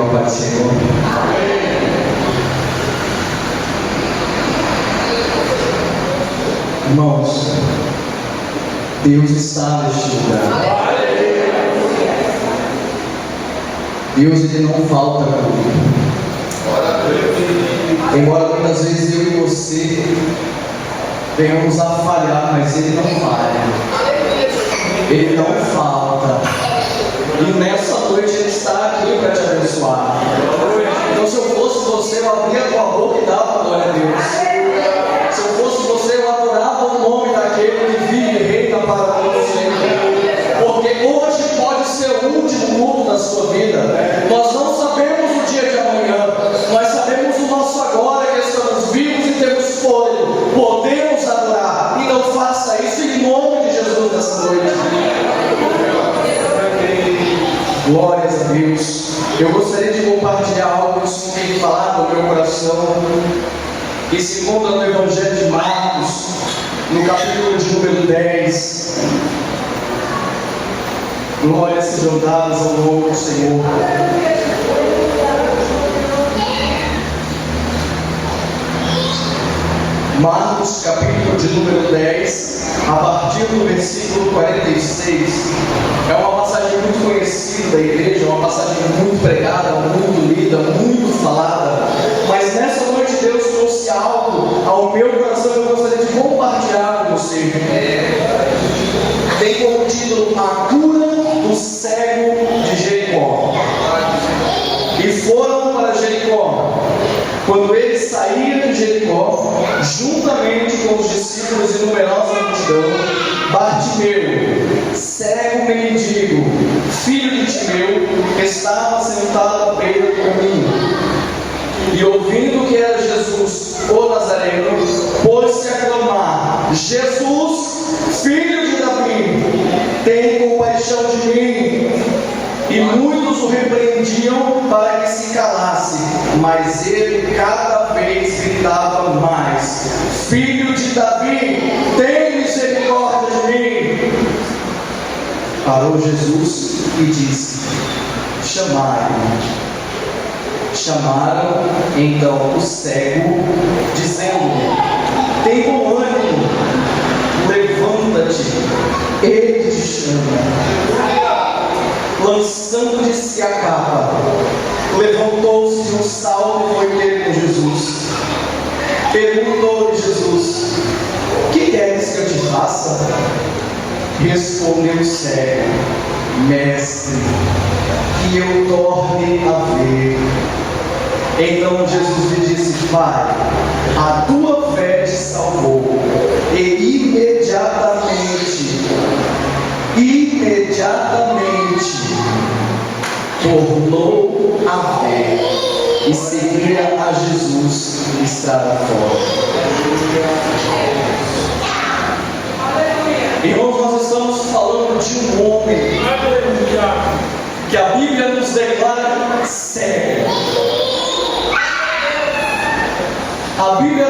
com a paz do Senhor. Irmãos, Deus está neste lugar. Deus, Ele não falta comigo. Embora muitas vezes eu e você venhamos a falhar, mas Ele não falha. Ele não falta. E nessa noite Ele está aqui para te abençoar. Então, se eu fosse você, eu abria a tua boca e dava glória a Deus. Se eu fosse você, eu adorava o nome daquele que vive e reina para todos sempre. Porque hoje pode ser o último culto da sua vida. Nós não sabemos o dia de amanhã. Nós sabemos o nosso agora, que estamos vivos e temos fôlego. Podemos adorar. E não faça isso em nome de Jesus nessa noite. Glórias a Deus. Eu gostaria de compartilhar algo que isso tem falado no meu coração, que se encontra no Evangelho de Marcos, no capítulo de número 10. Glórias sejam dadas ao nome do Senhor. Marcos, capítulo de número 10, a partir do versículo 46. É uma passagem muito conhecida da igreja, uma passagem muito pregada, muito lida, muito falada. Mas nessa noite Deus trouxe algo ao meu coração que eu gostaria de compartilhar com você. Tem como título A Cura do Cego de Jericó. E foram para Jericó. Quando ele saía de Jericó, juntamente com os discípulos e numerosa multidão, Bartimeu, cego mendigo, filho de Timeu, estava sentado à beira do caminho. E ouvindo que era Jesus, o Nazareno, pôs-se a clamar: Jesus, filho de Davi, tem compaixão de mim. E muitos o repreendiam para que se calasse, mas ele cada vez gritava mais: Filho de Davi, tem misericórdia de mim. Parou Jesus e disse: chamai-o. Chamaram então o cego, dizendo: tem bom ânimo, levanta-te, ele te chama. Lançando de si a capa, levantou-se de um salto e foi ter com Jesus. Perguntou-lhe Jesus: que queres que eu te faça? Respondeu o cego: Mestre, que eu torne a ver. Então Jesus lhe disse: vai, a tua fé te salvou. E imediatamente tornou a ver e seguia a Jesus estrada fora. Irmãos, nós estamos falando de um homem que a Bíblia nos declara cego. A Bíblia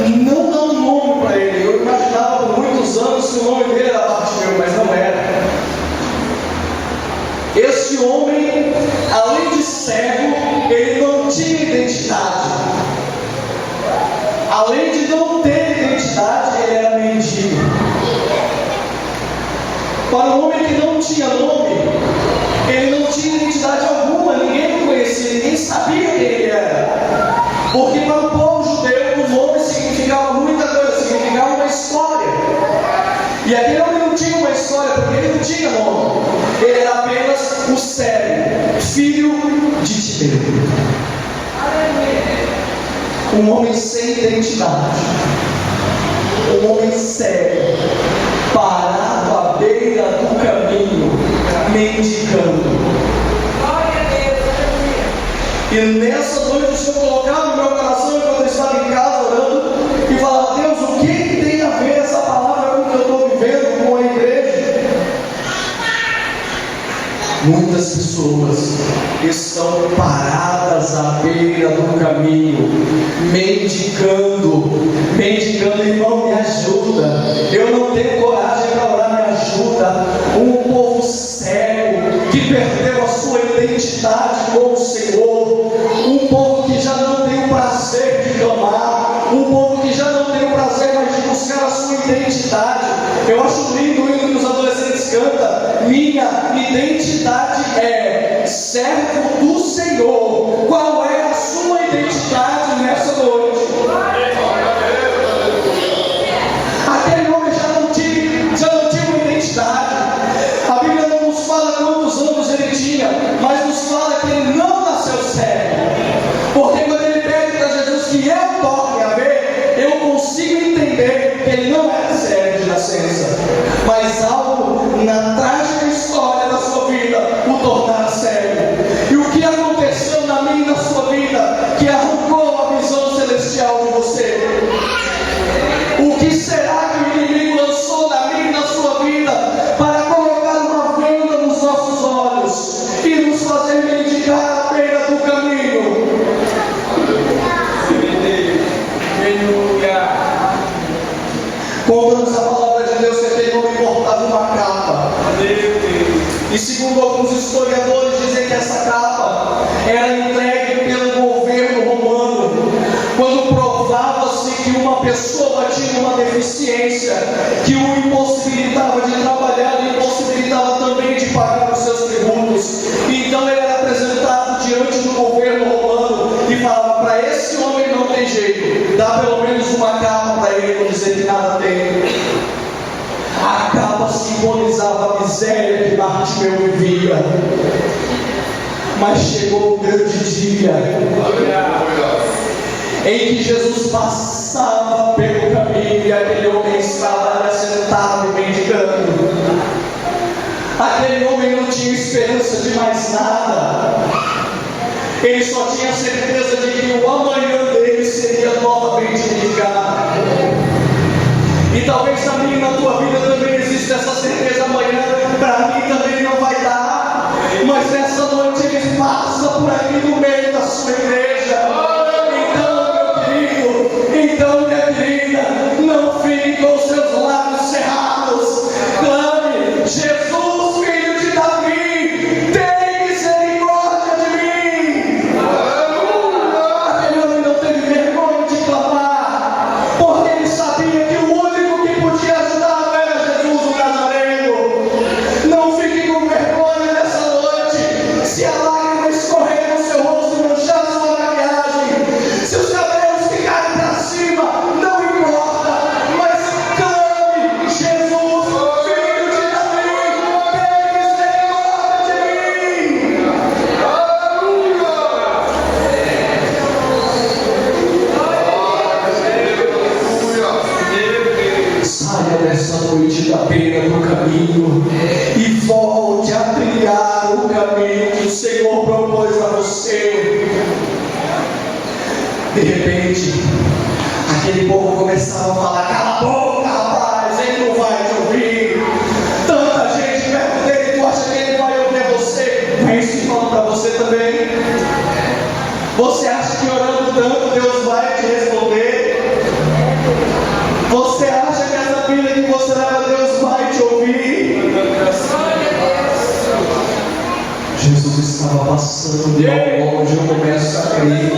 não dá um nome para ele. Eu imaginava por muitos anos que o nome dele era Bartimeu, mas não era. Este homem, além de cego, ele não tinha identidade. Além de não ter identidade, ele era mendigo. Para um homem que não tinha nome, ele não tinha identidade alguma, ninguém o conhecia, ninguém sabia quem ele era. Porque para o povo judeu, o nome significava muita coisa, significava uma história. E aquele homem não tinha uma história, porque ele não tinha nome. Ele era apenas o cego, filho de Timeu. Um homem sem identidade. Um homem cego, parado à beira do caminho, mendigando. E nessa noite o Senhor colocava no meu coração, enquanto eu estava em casa orando, e falava: Deus, o que tem a ver essa palavra com o que eu estou vivendo, com a igreja? Muitas pessoas estão paradas à beira do caminho, mendigando, irmão, me ajuda. Eu não tenho coragem para orar, me ajuda. Um povo cego que perdeu a sua identidade com o Senhor. identidade. Eu acho lindo o hino que os adolescentes cantam. Minha identidade é servo do Senhor. Qual é a sua identidade nessa noite? Aquele homem já não tinha uma identidade. A Bíblia não nos fala quantos anos ele tinha, mas nos fala que ele não nasceu cego. Porque quando ele pede para Jesus que eu toque a ver, eu consigo entender que ele não era cego de nascença, mas algo na trágica história da sua vida o tornara cego. E o que aconteceu na minha e na sua vida que arrancou a visão celestial de você? O que será que o inimigo lançou na minha e na sua vida para colocar uma venda nos nossos olhos e nos fazer mendigar a beira do caminho? Contamos a palavra de Deus que aquele homem portava uma capa. E segundo alguns historiadores dizem que essa capa era entregue pelo governo romano quando provava-se que uma pessoa tinha uma deficiência que o impossibilitava de trabalhar e impossibilitava também de pagar os seus tributos. Então ele era apresentado diante do governo romano e falava: para esse homem não tem jeito, dá pelo menos uma capa para ele, não dizer que nada tem. A capa simbolizava a miséria que Bartimeu vivia. Mas chegou o grande dia em que Jesus passava pelo caminho e aquele homem estava ali sentado e mendigando. Aquele homem não tinha esperança de mais nada. Ele só tinha certeza de que o amanhã dele seria novamente mendigar. E talvez na minha e na tua vida também exista essa certeza: amanhã para mim também não vai dar. Mas nessa noite ele passa por aqui no meio da sua igreja. Então, minha querida, não fique com os seus lábios cerrados. Clame: Jesus, filho de Davi, tem misericórdia de mim. Aquele homem não teve vergonha de clamar, porque ele sabia que o único que podia ajudar era Jesus o Nazareno. Não fique com vergonha nessa noite. Se a lágrima escorrer no seu rosto e manchar sua maquiagem, se os cabelos ficarem para cima, não importa, mas clame: Jesus, filho de Davi, tem misericórdia de mim. Saia dessa noite da beira do caminho e volte a trilhar o caminho que o Senhor propôs a você. De repente, aquele povo começava a falar: cala a boca, rapaz, ele não vai te ouvir. Tanta gente perto dele, tu acha que ele vai ouvir você? Mas isso fala para você também. Você acha que orando tanto Deus vai te responder? Você acha que essa vida que você leva, Deus vai te ouvir? Jesus estava passando e ao longe eu começo a crer.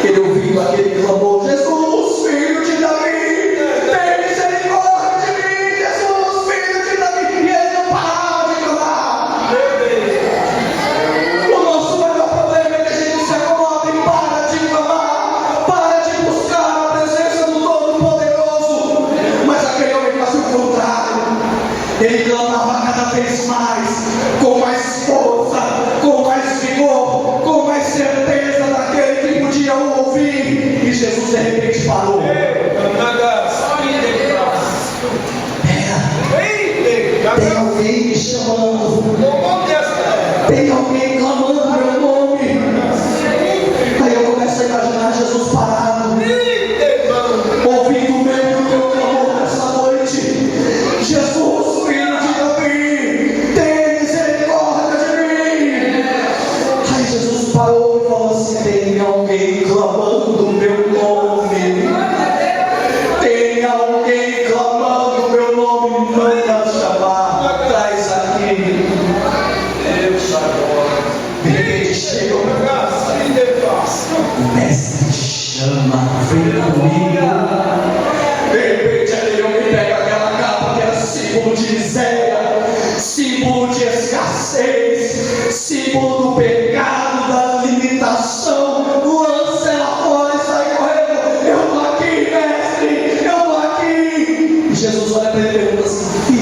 Ele ouviu aquele clamor: Jesus, filho de Davi, tem misericórdia de mim. Jesus, filho de Davi. E ele não parava de clamar. O nosso maior problema é que a gente se acomoda e para de clamar, para de buscar a presença do Todo-Poderoso. Mas aquele homem fazia o contrário. Ele clamava cada vez mais, com mais força, com mais vigor, com mais certeza daquele que podia o ouvir. E Jesus de repente parou. Tem alguém me chamando, tem alguém clamando meu nome. Aí eu começo a imaginar Jesus parado, ouvindo o meu e o teu clamor nessa noite. Jesus, filho de Davi, tem misericórdia de mim. Aí Jesus parou e falou assim: tem alguém clamando o meu nome. olha para ele e pergunta assim: filho,